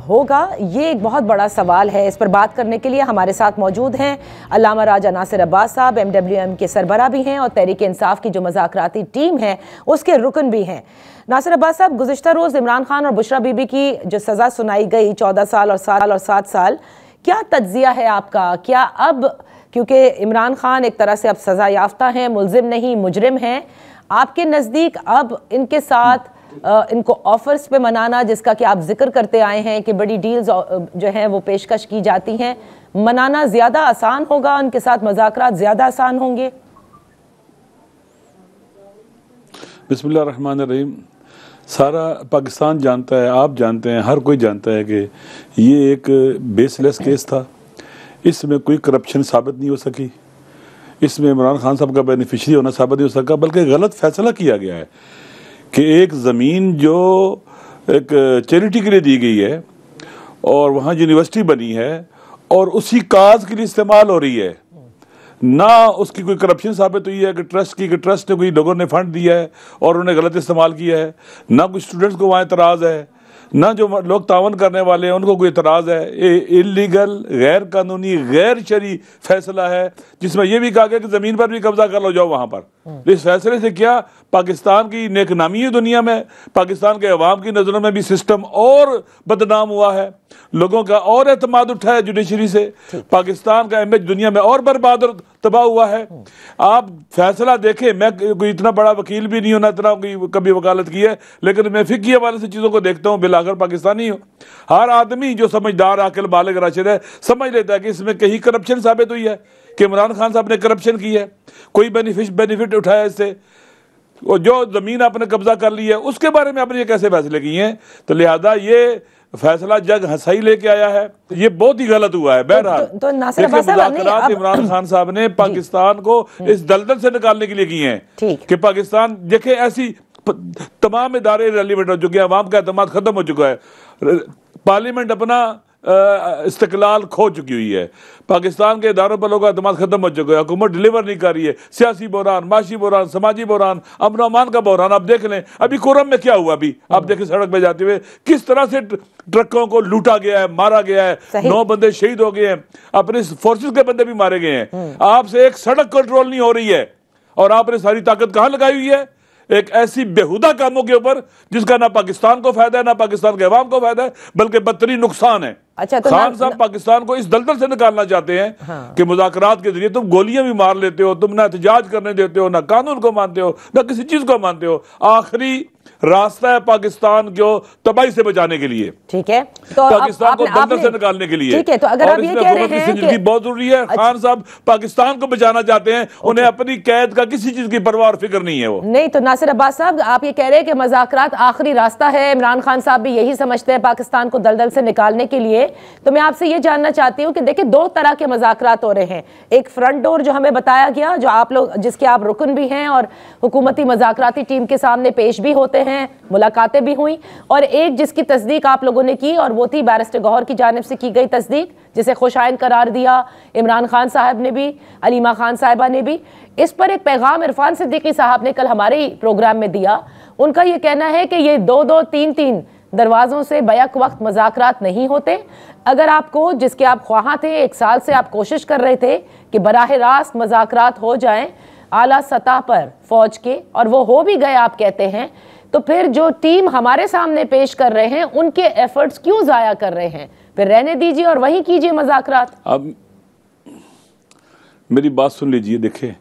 Speaker 1: होगा, ये एक बहुत बड़ा सवाल है। इस पर बात करने के लिए हमारे साथ मौजूद हैं अल्लामा राजा नासिर अब्बास साहब, MWM के सरबराह भी हैं और तहरीक इंसाफ की जो मुज़ाकराती टीम है उसके रुकन भी हैं। नासिर अब्बास साहब, गुज़िश्ता रोज़ इमरान खान और बुशरा बीबी की जो सज़ा सुनाई गई 14 साल और 7 साल, क्या तज्ज़िया है आपका? क्या अब, क्योंकि इमरान खान एक तरह से अब सज़ा याफ्ता हैं, मुल्जिम नहीं मुजरिम हैं, आपके नज़दीक अब इनके साथ इनको ऑफर्स पे मनाना, जिसका कि आप जिक्र करते आए हैं कि बड़ी डील्स जो हैं वो पेशकश की जाती हैं, मनाना ज़्यादा आसान होगा, उनके साथ मुज़ाकरात ज़्यादा आसान होंगे?
Speaker 3: बिस्मिल्लाहिर्रहमानिर्रहीम। सारा पाकिस्तान जानता है, आप जानते हैं, हर कोई जानता है कि ये एक बेसलेस केस था। इसमें कोई करप्शन साबित नहीं हो सकी, इसमें इमरान खान साहब का बेनिफिशरी होना साबित नहीं हो सका, बल्कि गलत फैसला किया गया है कि एक ज़मीन जो एक चैरिटी के लिए दी गई है और वहाँ यूनिवर्सिटी बनी है और उसी काज के लिए इस्तेमाल हो रही है, ना उसकी कोई करप्शन साबित हुई है कि ट्रस्ट ने कोई लोगों ने फंड दिया है और उन्हें गलत इस्तेमाल किया है, ना कोई स्टूडेंट्स को वहाँ एतराज़ है, ना जो लोग तावन करने वाले हैं उनको कोई एतराज़ है। ये इलीगल, गैर कानूनी, गैर शरी फैसला है जिसमें यह भी कहा गया कि ज़मीन पर भी कब्जा कर लो जाओ वहाँ पर। इस फैसले से क्या पाकिस्तान की नेकनामी है दुनिया में, पाकिस्तान के अवाम की नज़रों में भी सिस्टम और बदनाम हुआ है, लोगों का और एतमाद उठा है जुडिशरी से, पाकिस्तान का इमेज दुनिया में और बर्बाद और तबाह हुआ है। आप फैसला देखें, मैं कोई इतना बड़ा वकील भी नहीं हूं, ना इतना कभी वकालत की है, लेकिन मैं फिक्की हवाले से चीज़ों को देखता हूँ, बिलाकर पाकिस्तानी हूँ। हर आदमी जो समझदार, आकिल, बालिग, राशिद है, समझ लेता है कि इसमें कहीं करप्शन साबित हुई है, कि इमरान खान साहब ने करप्शन की है, कोई बेनिफिट उठाया इससे, और जो ज़मीन आपने कब्जा कर ली है उसके बारे में आपने ये कैसे फैसले किए हैं। तो लिहाजा ये फैसला जग हंसाई लेके आया है, ये बहुत ही गलत हुआ है। बहरहाल
Speaker 1: तो मुज़ाकरात
Speaker 3: इमरान खान साहब ने पाकिस्तान को इस दलदल से निकालने के लिए किए हैं कि पाकिस्तान देखे, ऐसी तमाम इदारे रेलिवेंट हो चुके हैं, अवाम का एतमाद खत्म हो चुका है, पार्लियामेंट अपना इस्तिकलाल खो चुकी हुई है, पाकिस्तान के इदारों पर लोगों का एतमाद खत्म हो चुका है, हुकूमत डिलीवर नहीं कर रही है, सियासी बहरान, माशी बहरान, समाजी बहरान, अमन अमान का बहरान। आप देख लें अभी कोरम में क्या हुआ, अभी आप देखें सड़क पे जाते हुए किस तरह से ट्रकों को लूटा गया है, मारा गया है, 9 बंदे शहीद हो गए हैं, अपने फोर्सेस के बंदे भी मारे गए हैं। आपसे एक सड़क कंट्रोल नहीं हो रही है और आपने सारी ताकत कहां लगाई हुई है? एक ऐसी बेहुदा कामों के ऊपर जिसका ना पाकिस्तान को फायदा है, ना पाकिस्तान के अवाम को फायदा है, बल्कि बदतरीन नुकसान है।
Speaker 1: अच्छा, तो
Speaker 3: खान साहब पाकिस्तान को इस दलदल से निकालना चाहते हैं कि मुज़ाकरात के जरिए तुम गोलियां भी मार लेते हो, तुम ना एहतजाज करने देते हो, ना कानून को मानते हो, ना किसी चीज को मानते हो। आखिरी रास्ता है पाकिस्तान को तबाही से बचाने के लिए,
Speaker 1: ठीक है, तो
Speaker 3: पाकिस्तान को दलदल से निकालने के लिए,
Speaker 1: ठीक है। तो अगर आप ये कह रहे हैं कि
Speaker 3: बहुत जरूरी है, खान साहब पाकिस्तान को बचाना चाहते हैं, उन्हें अपनी कैद का किसी चीज की परवाह और फिक्र नहीं है वो
Speaker 1: नहीं। तो नासिर अब्बास साहब, आप ये कह रहे हैं कि मुज़ाकरात आखिरी रास्ता है, इमरान खान साहब भी यही समझते हैं पाकिस्तान को दलदल से निकालने के लिए। तो मैं आपसे ये जानना चाहती हूँ कि देखिए, 2 तरह के मुज़ाकरात हो रहे हैं, एक फ्रंट डोर जो हमें बताया गया, जो आप लोग जिसके आप रुकन भी हैं और हुकूमती मुज़ाकराती टीम के सामने पेश भी होते हैं, मुलाकातें भी हुई, और एक जिसकी तस्दीक आप लोगों ने की और वो थी बैरिस्टर गौहर की जानिब से की गई तस्दीक, जिसे खुशाइन करार दिया इमरान खान साहब ने भी, अलीमा खान साहिबा ने भी। इस पर एक पैगाम इरफान सिद्दीकी साहब ने कल हमारे ही प्रोग्राम में दिया। उनका ये कहना है कि ये 2-2, 3-3 दरवाज़ों से बैक वक्त मुज़ाकरात नहीं होते। अगर आपको, जिसके आप ख्वाह थे, 1 साल से आप कोशिश कर रहे थे कि बराह रास्त मुज़ाकरात हो जाएं आला सतह पर फौज के, और वो हो भी गए आप कहते हैं, तो फिर जो टीम हमारे सामने पेश कर रहे हैं उनके एफर्ट्स क्यों ज़ाया कर रहे हैं? फिर रहने दीजिए और वहीं कीजिए मुज़ाकरात।
Speaker 3: अब मेरी बात सुन लीजिए, देखें,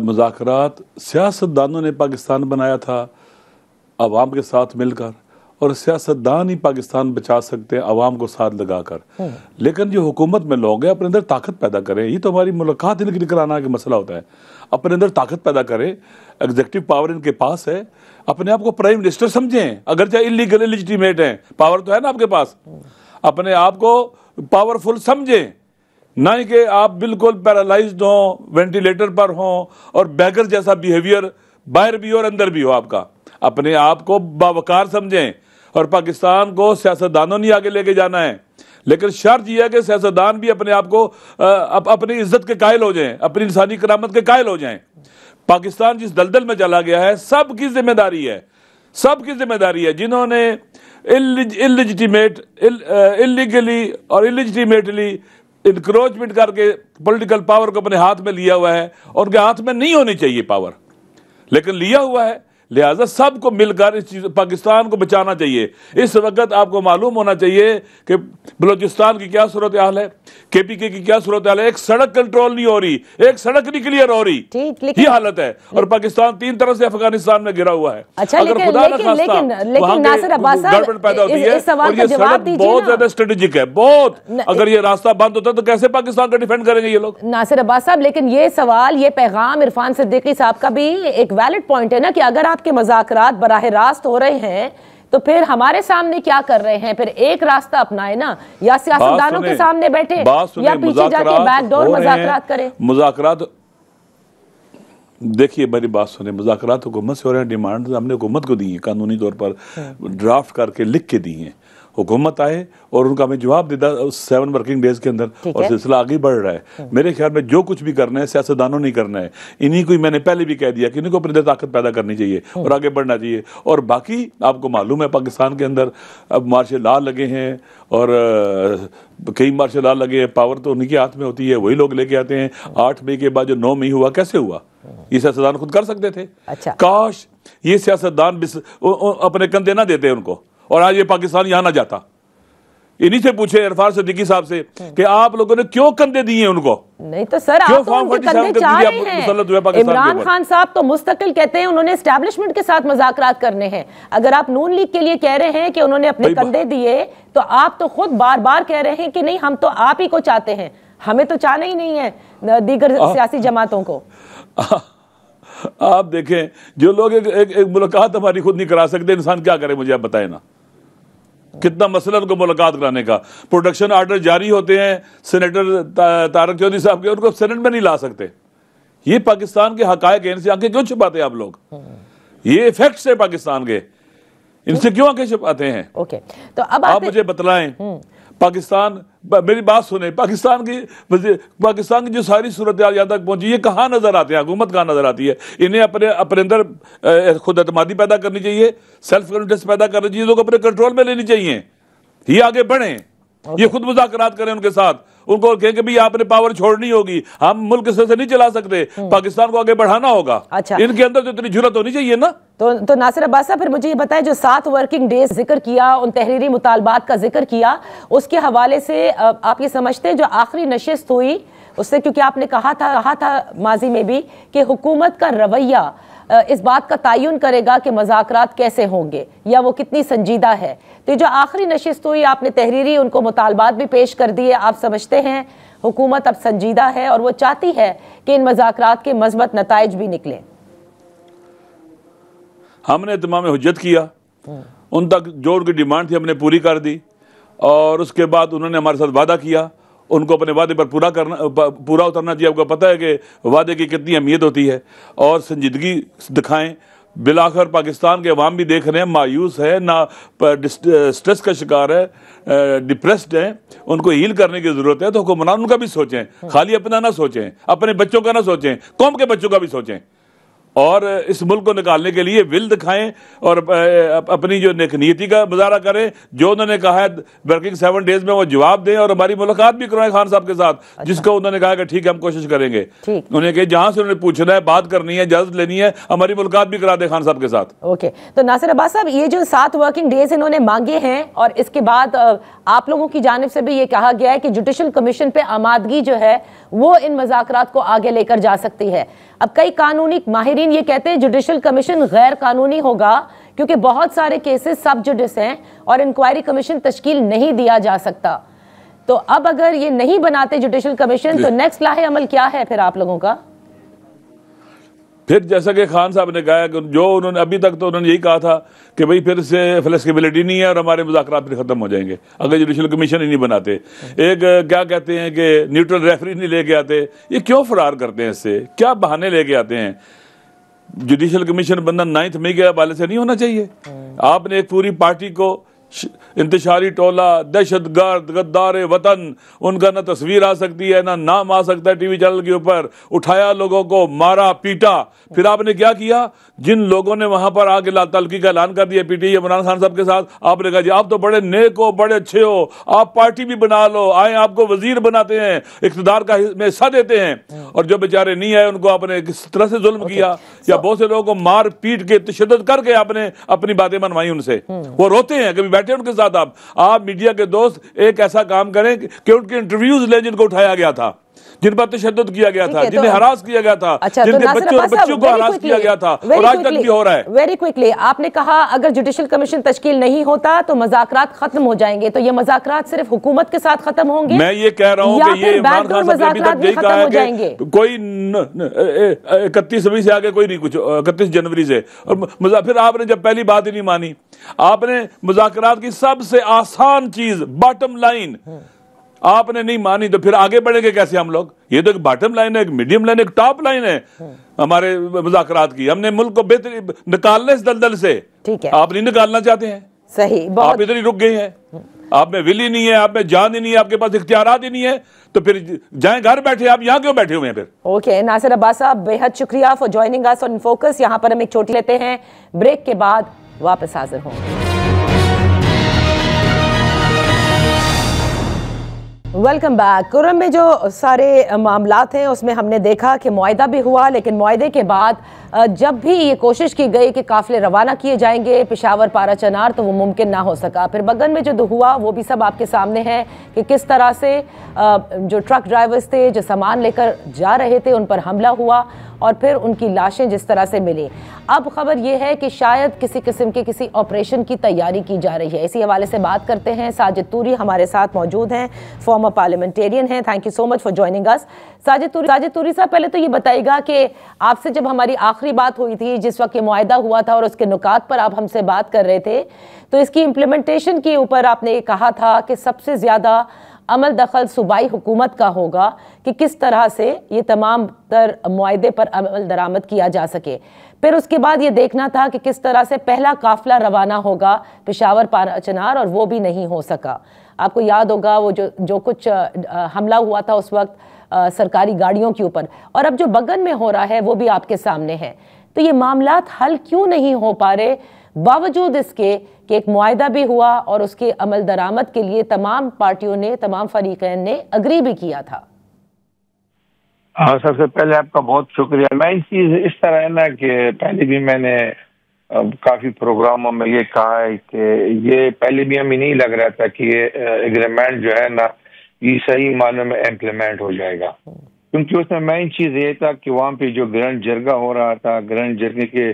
Speaker 3: मुज़ाकरात सियासतदानों ने पाकिस्तान बनाया था अवाम के साथ मिलकर, और सियासतदान ही पाकिस्तान बचा सकते हैं अवाम को साथ लगाकर। लेकिन जो हुकूमत में लोग हैं, अपने अंदर ताकत पैदा करें। ये तो हमारी मुलाकात इनकी कराना का मसला होता है, अपने अंदर ताकत पैदा करें। एग्जीक्यूटिव पावर इनके पास है, अपने आप को प्राइम मिनिस्टर समझें, अगर चाहे इलीगल इलिजिटिमेट है, पावर तो है ना आपके पास, अपने आप को पावरफुल समझें, ना ही कि आप बिल्कुल पैरालाइज्ड हो, वेंटिलेटर पर हो और बैगर जैसा बिहेवियर बाहर भी हो और अंदर भी हो आपका। अपने आप को बावकार समझें, और पाकिस्तान को सियासतदानों ने आगे लेके जाना है, लेकिन शर्त यह है कि सियासतदान भी अपने आप को अपनी इज्जत के कायल हो जाएं, अपनी इंसानी करामत के कायल हो जाएं। पाकिस्तान जिस दलदल में चला गया है, सबकी जिम्मेदारी है, सबकी जिम्मेदारी है। जिन्होंने इलीगली और इलिजिटिमेटली इंक्रोचमेंट करके पॉलिटिकल पावर को अपने हाथ में लिया हुआ है, और उनके हाथ में नहीं होनी चाहिए पावर, लेकिन लिया हुआ है, लिहाजा सबको मिलकर इस चीज पाकिस्तान को बचाना चाहिए। इस वक्त आपको मालूम होना चाहिए कि बलूचिस्तान की क्या सूरत हाल है, केपीके की क्या सूरत हाल है। एक सड़क कंट्रोल नहीं हो रही, एक सड़क नहीं क्लियर हो रही, ये हालत है। और पाकिस्तान 3 तरह से अफगानिस्तान में गिरा हुआ है।
Speaker 1: अच्छा,
Speaker 3: अगर खुदा न खास्ता गड़बड़ पैदा होती है, और ये सड़क बहुत ज्यादा स्ट्रेटेजिक है, बहुत। अगर ये रास्ता बंद होता है तो कैसे पाकिस्तान का डिफेंड करेंगे ये लोग?
Speaker 1: नासिर अब्बास साहब, लेकिन ये सवाल, ये पैगाम इरफान सिद्दीकी साहब का भी एक वैलिड पॉइंट है ना, कि अगर आपके मज़ाकरात बराह रास्त हो रहे हैं तो फिर हमारे सामने क्या कर रहे हैं? फिर एक रास्ता अपनाए ना, या सियासतदानों के सामने बैठे या पीछे जाके बैकडोर मज़ाकरात करें।
Speaker 3: मुज़ाकरात, देखिए मेरी बात सुने, मुज़ाकरात हुकूमत से हो रहे हैं, डिमांड हमने हुकूमत को दी है, कानूनी तौर पर ड्राफ्ट करके लिख के दी हैं। हुकूमत आए और उनका हमें जवाब देता 7 वर्किंग डेज के अंदर, और सिलसिला आगे बढ़ रहा है। मेरे ख्याल में जो कुछ भी करना है सियासतदानों नहीं करना है, इन्हीं को, मैंने पहले भी कह दिया कि इन्हीं को अपनी ताकत पैदा करनी चाहिए और आगे बढ़ना चाहिए। और बाकी आपको मालूम है पाकिस्तान के अंदर अब मार्शल लॉ लगे हैं, और कई मार्शल लॉ लगे हैं, पावर तो उन्हीं के हाथ में होती है, वही लोग लेके आते हैं। 8 मई के बाद जो 9 मई हुआ, कैसे हुआ? ये सियासतदान खुद कर सकते थे।
Speaker 1: अच्छा,
Speaker 3: काश ये सियासतदान अपने कंधे ना देते उनको, और आज ये पाकिस्तान यहां ना जाता। इन्हीं से पूछे इरफान सिद्दीकी साहब से कि आप लोगों ने क्यों कंधे दिए उनको?
Speaker 1: नहीं तो सर, आप तो उनके कंधे चाह रहे हैं। इमरान खान साहब तो मुस्तकिल कहते हैं उन्होंने एस्टैब्लिशमेंट के साथ मज़ाकरात करने हैं। अगर आप नून लीग के लिए कह रहे हैं कि उन्होंने अपने कंधे दिए, तो आप तो खुद बार बार कह रहे हैं कि नहीं, हम तो आप ही को चाहते हैं, हमें तो चाहना ही नहीं है दीगर सियासी जमातों को।
Speaker 3: आप देखें, जो लोग एक मुलाकात हमारी खुद नहीं करा सकते, इंसान क्या करे? मुझे आप बताएं ना, कितना मसला उनको मुलाकात कराने का। प्रोटेक्शन आर्डर जारी होते हैं सेनेटर तारक चौधरी साहब के, उनको सेनेट में नहीं ला सकते। ये पाकिस्तान के हकायक हैं, इनसे आंखें क्यों छुपाते हैं आप लोग? ये फैक्ट्स है पाकिस्तान के, इनसे क्यों आंखें छुपाते हैं?
Speaker 1: ओके, तो अब
Speaker 3: आप मुझे बतलाएं, पाकिस्तान, मेरी बात सुने, पाकिस्तान की जो सारी सूरत हाल यहाँ तक पहुंची, ये कहाँ नजर आते हैं? हुकूमत कहाँ नजर आती है? इन्हें अपने अंदर खुद एतमादी पैदा करनी चाहिए, सेल्फ कॉन्फिडेंस पैदा करनी चाहिए, लोग अपने कंट्रोल में लेनी चाहिए, ये आगे बढ़े, ये खुद मुज़ाकरात करें उनके साथ, उनको कहें कि भाई आपने पावर छोड़नी होगी, हम मुल्क से नहीं चला सकते, पाकिस्तान को आगे बढ़ाना होगा। अच्छा, इनके अंदर तो इतनी जुर्रत होनी चाहिए ना।
Speaker 1: तो नासिर अब्बास साहब, फिर मुझे ये बताएं, जो 7 वर्किंग डेज जिक्र किया, उन तहरीरी मुतालबात का जिक्र किया, उसके हवाले से आप ये समझते हैं जो आखिरी नशिस्त हुई उससे, क्योंकि आपने कहा था माजी में भी कि हुकूमत का रवैया इस बात का तयन करेगा कि मज़ाकरात कैसे होंगे या वो कितनी संजीदा है, तो जो आखिरी नशिस्त हुई, आपने तहरीरी उनको मुतालबात भी पेश कर दिए, आप समझते हैं हुकूमत अब संजीदा है और वो चाहती है कि इन मज़ाकरात के मज़बूत नताइज भी निकलें?
Speaker 3: हमने इत्माम हुज्जत किया, उन तक जो उनकी डिमांड थी हमने पूरी कर दी, और उसके बाद उन्होंने हमारे साथ वादा किया, उनको अपने वादे पर पूरा उतरना चाहिए। आपको पता है कि वादे की कितनी अहमियत होती है, और संजीदगी दिखाएं। बिलाखिर पाकिस्तान के अवाम भी देख रहे हैं, मायूस है ना, स्ट्रेस का शिकार है, डिप्रेस्ड हैं, उनको हील करने की जरूरत है। तो हुक्मरान उनका भी सोचें, खाली अपना ना सोचें, अपने बच्चों का ना सोचें, कौम के बच्चों का भी सोचें, और इस मुल्क को निकालने के लिए विल दिखाएं, और अपनी जो नेकनीयती का मुजाहरा करें। जो उन्होंने कहा है वर्किंग 7 डेज में वो जवाब दें, और हमारी मुलाकात भी करवाएं खान साहब के साथ। अच्छा। जिसको उन्होंने कहा कि ठीक है हम कोशिश करेंगे, उन्होंने कहा जहां से उन्होंने पूछना है, बात करनी है, इजाजत लेनी है, हमारी मुलाकात भी करा दे खान साहब के साथ।
Speaker 1: ओके, तो नासिर अब्बास साहब, ये जो 7 वर्किंग डेज इन्होंने मांगे हैं, और इसके बाद आप लोगों की जानिब से भी ये कहा गया है कि जुडिशल कमीशन पे आमादगी जो है वो इन मज़ाकरात को आगे लेकर जा सकती है। अब कई कानूनी माहिरीन ये कहते हैं जुडिशल कमीशन गैर कानूनी होगा, क्योंकि बहुत सारे केसेस सब जुडिस हैं और इंक्वायरी कमीशन तश्कील नहीं दिया जा सकता। तो अब अगर ये नहीं बनाते जुडिशल कमीशन, तो नेक्स्ट लाहे अमल क्या है फिर आप लोगों का?
Speaker 3: फिर जैसा कि खान साहब ने कहा कि जो उन्होंने अभी तक तो उन्होंने यही कहा था कि भाई फिर से फ्लेक्सिबिलिटी नहीं है और हमारे मुज़ाकरात फिर खत्म हो जाएंगे अगर जुडिशल कमीशन ही नहीं बनाते। एक क्या कहते हैं कि न्यूट्रल रेफरी नहीं लेके आते। ये क्यों फरार करते हैं? इससे क्या बहाने लेके आते हैं? जुडिशल कमीशन बनना 9 मई के हवाले से नहीं होना चाहिए। आपने एक पूरी पार्टी को इंतशारी टोला, दहशतगर्द, गद्दार वतन, उनका ना तस्वीर आ सकती है, ना नाम आ सकता है टीवी चैनल के ऊपर। उठाया, लोगों को मारा, पीटा। फिर आपने क्या किया? जिन लोगों ने वहां पर आके तल्खी का ऐलान कर दिया पीटीआई इमरान खान साहब के साथ, आपने कहा जी आप तो बड़े नेक हो, बड़े अच्छे हो, आप पार्टी भी बना लो, आए आपको वजीर बनाते हैं, इख्तिदार का हिस्सा देते हैं। और जो बेचारे नहीं आए उनको आपने किस तरह से जुल्म किया, या बहुत से लोगों को मार पीट के तशद्दुद करके आपने अपनी बातें मनवाई उनसे। वो रोते हैं, कभी बैठे उनके साथ आप मीडिया के दोस्त एक ऐसा काम करें कि उनके इंटरव्यूज लें जिनको उठाया गया था, जिन पर तशद्दुद किया गया था, जिन्हें हरास किया गया था, जिनके बच्चों और बच्चों को हरास किया गया था, और आज तक भी हो रहा है।
Speaker 1: वेरी क्विकली, आपने कहा अगर जुडिशल कमीशन तश्कील नहीं होता तो मज़ाकरात खत्म हो जाएंगे, तो ये मज़ाकरात सिर्फ हुकूमत के साथ खत्म होंगे?
Speaker 3: मैं ये कह रहा हूं कि ये इमरान खान साहब ने अभी तक यही कहा है कि कोई 31 से आगे कोई नहीं, कुछ 31 जनवरी से। और फिर आपने जब पहली बात ही नहीं मानी, आपने मुज़ाकरात की सबसे आसान चीज बॉटम लाइन आपने नहीं मानी, तो फिर आगे बढ़ेंगे कैसे हम लोग? ये तो एक बॉटम लाइन है, एक मीडियम लाइन, एक टॉप लाइन है हमारे मुज़ाकरात की। हमने मुल्क को बेहतर निकालने इस दलदल से,
Speaker 1: ठीक है,
Speaker 3: आप नहीं निकालना चाहते हैं।
Speaker 1: सही,
Speaker 3: आप इधर ही रुक गए हैं, आप में विल ही नहीं है, आप में जान ही नहीं है, आपके पास इख्तियारात ही नहीं है, तो फिर जाएं घर बैठे, आप यहाँ क्यों बैठे हुए हैं फिर?
Speaker 1: ओके, नासिर अब्बास साहब, बेहद शुक्रिया for joining us on focus. यहाँ पर हम एक छोटी लेते हैं, ब्रेक के बाद वापस हाजिर होंगे। Welcome back. कुर्रम में जो सारे मामलात हैं उसमें हमने देखा कि मुआहिदा भी हुआ, लेकिन मुआहिदे के बाद जब भी ये कोशिश की गई कि काफिले रवाना किए जाएंगे पेशावर पारा चनार, तो वो मुमकिन ना हो सका। फिर बगन में जो हुआ वो भी सब आपके सामने है कि किस तरह से जो ट्रक ड्राइवर्स थे जो सामान लेकर जा रहे थे उन पर हमला हुआ और फिर उनकी लाशें जिस तरह से मिली। अब खबर यह है कि शायद किसी किस्म के किसी ऑपरेशन की तैयारी की जा रही है। इसी हवाले से बात करते हैं। साजिद तूरी हमारे साथ मौजूद हैं, फॉर्मर पार्लियामेंटेरियन हैं। Thank you so much for joining us. Sajid Turi साहब, पहले तो ये बताइएगा कि आपसे जब हमारी आखिरी बात हुई थी, जिस वक्त ये मुआहिदा हुआ था और उसके नुकात पर आप हमसे बात कर रहे थे, तो इसकी इम्प्लीमेंटेशन के ऊपर आपने ये कहा था कि सबसे ज़्यादा अमल दखल सूबाई हुकूमत का होगा कि किस तरह से ये तमाम तर मुआहिदे पर अमल दरामद किया जा सके। फिर उसके बाद ये देखना था कि किस तरह से पहला काफिला रवाना होगा पेशावर पारा चनार, और वो भी नहीं हो सका। आपको याद होगा वो जो कुछ हमला हुआ था उस वक्त सरकारी गाड़ियों के ऊपर, और अब जो बगन में हो रहा है वो भी आपके सामने है। तो ये मामलात हल क्यों नहीं हो पा रहे, बावजूद इसके कि एक मुआहिदा भी हुआ और उसके अमल दरामद के लिए तमाम पार्टियों ने, तमाम फरीकैन ने अग्री भी किया था?
Speaker 4: हाँ, सबसे पहले आपका बहुत शुक्रिया। मैं चीज इस तरह है ना कि पहले भी मैंने काफी प्रोग्रामों में ये कहा है कि ये पहले भी हमें नहीं लग रहा था कि ये एग्रीमेंट जो है ना ये सही मानों में इम्प्लीमेंट हो जाएगा, क्योंकि उसमें मेन चीज ये था कि वहाँ पे जो ग्रैंड जरगा हो रहा था, ग्रैंड जरगे के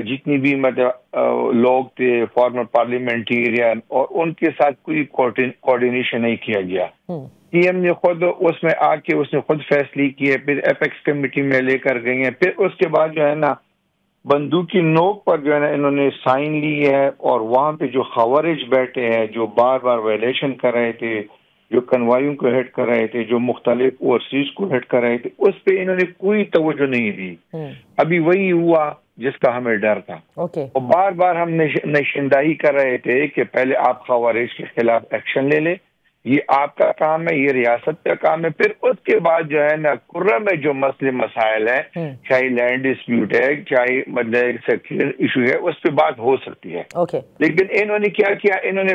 Speaker 4: जितनी भी मतलब लोग थे फॉर्मर पार्लियामेंटेरियन, और उनके साथ कोई कोऑर्डिनेशन नहीं किया गया। पीएम ने खुद उसमें आके उसने खुद फैसले किए, फिर एपेक्स कमेटी में लेकर गए हैं, फिर उसके बाद जो है ना बंदूक की नोक पर जो है ना इन्होंने साइन ली है, और वहाँ पे जो खवारिज बैठे हैं जो बार बार वायलेशन कर रहे थे, जो कन्वाइयों को हिट कर रहे थे, जो मुख्तलिफ ओवरसीज को हिट कर रहे थे, उस पर इन्होंने कोई तवज्जो नहीं दी। अभी वही हुआ जिसका हमें डर था। और बार बार हम निशानदाही कर रहे थे कि पहले आप खवारिज के खिलाफ एक्शन ले ले, ये आपका काम है, ये रियासत का काम है। फिर उसके बाद जो है ना कुर्रम में जो मसले मसाइल है, चाहे लैंड डिस्प्यूट है, चाहे मतलब सेक्युलर इशू है, उस पर बात हो सकती है। लेकिन इन्होंने क्या किया, इन्होंने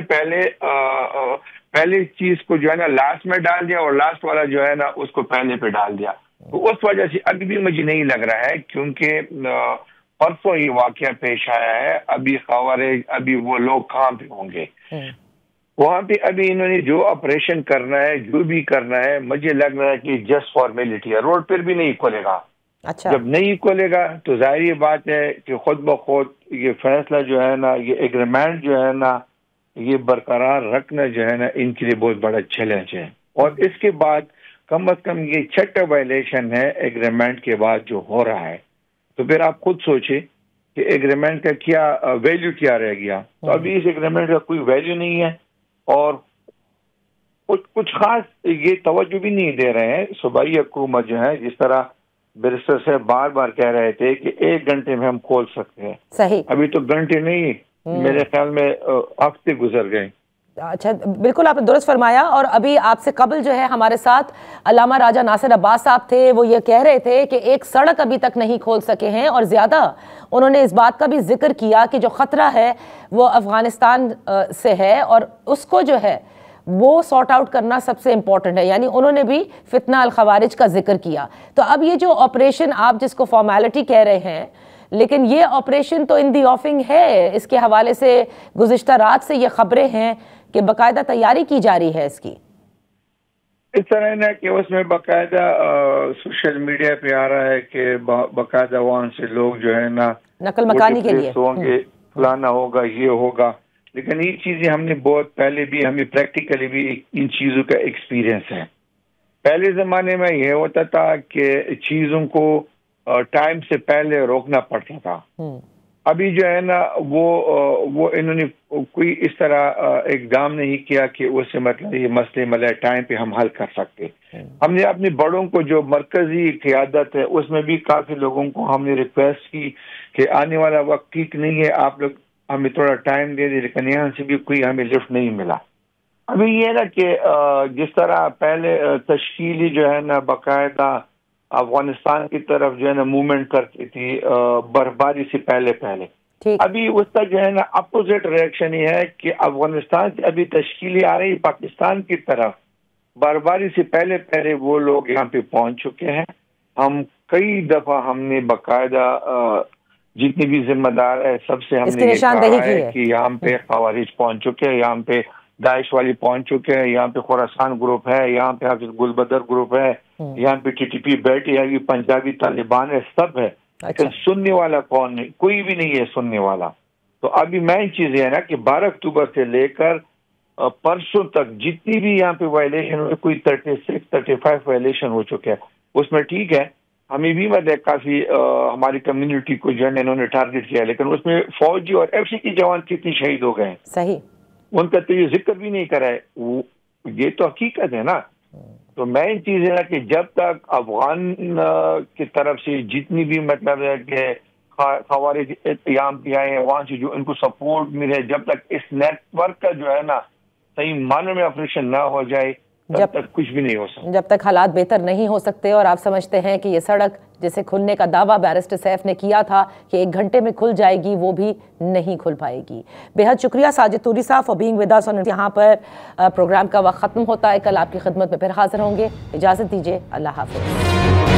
Speaker 4: पहले चीज को जो है ना लास्ट में डाल दिया, और लास्ट वाला जो है ना उसको पहले पे डाल दिया। तो उस वजह से अभी भी मुझे नहीं लग रहा है, क्योंकि परसों ये वाकया पेश आया है। अभी खवारिज, अभी वो लोग कहाँ पे होंगे वहां पे? अभी इन्होंने जो ऑपरेशन करना है, जो भी करना है, मुझे लग रहा है कि जस्ट फॉर्मेलिटी है। रोड पर भी नहीं खोलेगा। अच्छा, जब नहीं खोलेगा तो जाहिर बात है कि खुद ब खुद ये फैसला जो है ना, ये एग्रीमेंट जो है ना, ये बरकरार रखना जो है ना इनके लिए बहुत बड़ा चैलेंज है। और इसके बाद कम अज कम ये छठा वायलेशन है एग्रीमेंट के बाद जो हो रहा है। तो फिर आप खुद सोचे कि एग्रीमेंट का क्या वैल्यू क्या रह गया। तो अभी इस एग्रीमेंट का कोई वैल्यू नहीं है, और कुछ खास ये तवज्जो भी नहीं दे रहे हैं सूबाई हुकूमत जो है। जिस तरह बैरिस्टर से बार बार कह रहे थे कि 1 घंटे में हम खोल सकते हैं,
Speaker 1: सही।
Speaker 4: अभी तो घंटे नहीं मेरे ख्याल में हफ्ते गुजर गए।
Speaker 1: अच्छा, बिल्कुल आपने दुरुस्त फरमाया। और अभी आपसे कबल जो है हमारे साथ अल्लामा राजा नासिर अब्बास साहब थे, वो ये कह रहे थे कि एक सड़क अभी तक नहीं खोल सके हैं, और ज़्यादा उन्होंने इस बात का भी जिक्र किया कि जो ख़तरा है वो अफ़गानिस्तान से है और उसको जो है वो सॉर्ट आउट करना सबसे इम्पॉर्टेंट है। यानी उन्होंने भी फितना अल खवारिज का जिक्र किया। तो अब ये जो ऑपरेशन आप जिसको फॉर्मेलिटी कह रहे हैं, लेकिन ये ऑपरेशन तो इन दी ऑफिंग है। इसके हवाले से गुज़िश्ता रात से ये खबरें हैं कि बाकायदा तैयारी की जा रही है इसकी।
Speaker 4: इस तरह ना कि उसमें बाकायदा सोशल मीडिया पे आ रहा है कि बाकायदा वहाँ से लोग जो है ना
Speaker 1: नकल मकानी के लिए
Speaker 4: होंगे, फलाना होगा, ये होगा। लेकिन ये चीजें हमने बहुत पहले भी, हमें प्रैक्टिकली भी इन चीजों का एक्सपीरियंस है। पहले जमाने में यह होता था कि चीजों को टाइम से पहले रोकना पड़ता था। अभी जो है ना वो इन्होंने कोई इस तरह इकदाम नहीं किया कि उससे मतलब ये मसले मतलब टाइम पे हम हल कर सकते। हमने अपने बड़ों को, जो मरकजी क़ियादत है, उसमें भी काफी लोगों को हमने रिक्वेस्ट की कि आने वाला वक्त ठीक नहीं है, आप लोग हमें थोड़ा टाइम दे दे। लेकिन यहाँ से भी कोई हमें लिफ्ट नहीं मिला। अभी ये ना कि जिस तरह पहले तश्कीली जो है ना बाकायदा अफगानिस्तान की तरफ जो है ना मूवमेंट करती थी बर्फबारी से पहले, अभी उसका जो है ना अपोजिट रिएक्शन ये है कि अफगानिस्तान से अभी तश्कीली आ रही पाकिस्तान की तरफ। बर्फबारी से पहले वो लोग यहाँ पे पहुंच चुके हैं। हम कई दफा हमने बाकायदा जितने भी जिम्मेदार है सबसे हमने ये कहा है कि यहाँ पे खवारिज पहुंच चुके हैं, यहाँ पे दाइश वाली पहुंच चुके हैं, यहाँ पे खुरासान ग्रुप है, यहाँ पे हाफिज गुलबदर ग्रुप है, यहाँ पे टीटीपी बैठी है, पंजाबी तालिबान है, सब है। लेकिन सुनने वाला कौन नहीं, कोई भी नहीं है सुनने वाला। तो अभी मेन चीज है ना कि 12 अक्टूबर से लेकर परसों तक जितनी भी यहाँ पे वायलेशन हुए, कोई 36-35 वायलेशन हो चुके हैं। उसमें ठीक है, हमें भी मतलब काफी हमारी कम्युनिटी को जो है इन्होंने टारगेट किया, लेकिन उसमें फौजी और एफसी के जवान कितनी शहीद हो गए।
Speaker 1: सही,
Speaker 4: उनका तो ये जिक्र भी नहीं करा है। ये तो हकीकत है ना। तो मेन चीज है ना कि जब तक अफगान की तरफ से जितनी भी मतलब है कि खवारिज यहाँ पे आए हैं, वहां से जो इनको सपोर्ट मिले, जब तक इस नेटवर्क का जो है ना सही मानों में ऑपरेशन ना हो जाए, जब तक कुछ भी नहीं हो सकता,
Speaker 1: जब तक हालात बेहतर नहीं हो सकते। और आप समझते हैं कि ये सड़क जिसे खुलने का दावा बैरिस्टर सैफ ने किया था कि 1 घंटे में खुल जाएगी, वो भी नहीं खुल पाएगी। बेहद शुक्रिया साजिद तूरी साहब फॉर बीइंग विद अस। यहाँ पर प्रोग्राम का वक्त खत्म होता है। कल आपकी खिदमत में फिर हाजिर होंगे। इजाजत दीजिए, अल्लाह हाफिज।